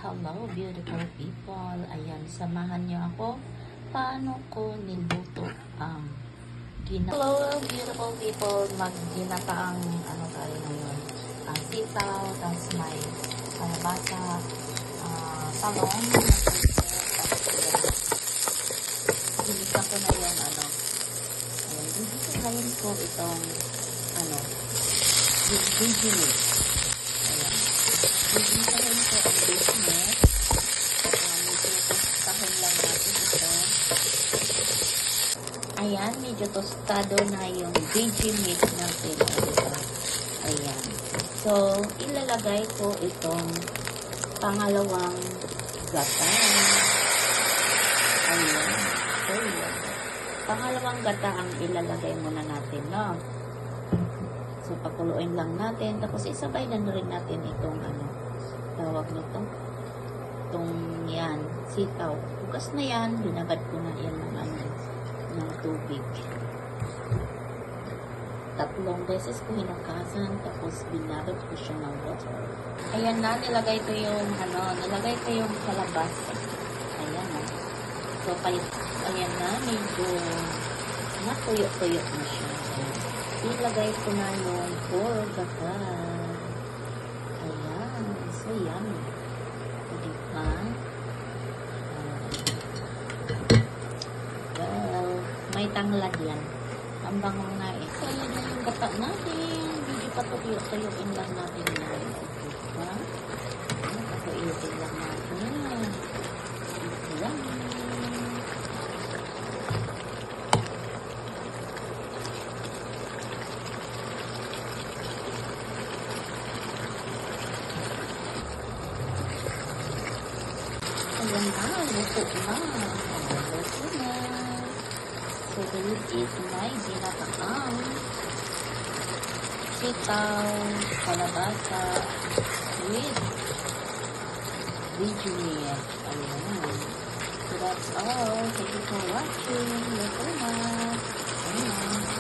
Hello, beautiful people. Ayan, samahan niyo ako. Paano ko niluto ang Hello, beautiful people. Mag-ginata ang ano tayo ngayon. Sitaw, tapos may kalabasa, talong, ginisa ko na yung ano. Ayan, ginisa ko itong ano, yung gigilit. Ayan. Gigisahin ko ang business. Medyo tostahin lang natin ito. Ayan, medyo tostado na yung veggie mix natin. Ayan. So, ilalagay ko itong pangalawang gata. Ayan. So, yan. Pangalawang gata ang ilalagay muna natin, no? So, pakuluin lang natin. Tapos, isabay na rin natin itong ano, tawag nito. Itong yan, sitaw. Bukas na yan, binabad ko na yan ng ano, ng tubig. 3 beses ko hinugasan, tapos binabad ko siya ng water. Ayan na, nilagay ko yung kalabasa. Ayan na. So, ayan na, medyo natuyo-tuyo na siya. Ilagay ko na yung pork gata. Ayan. So, yan. Diba? Well, may tanglad yan. Ang bango nga eh. So, yan na yung gata natin. Hindi pa tuyo-tuyuin lang natin yan. Diba? Patuyuin lang natin yan. Yan. Ayan na, luto na. Luto na. So, this is my ginataang sitaw, kalabasa, with veggie meat. Ayan. So, that's all. Thank you for watching. Luto na. Ayan.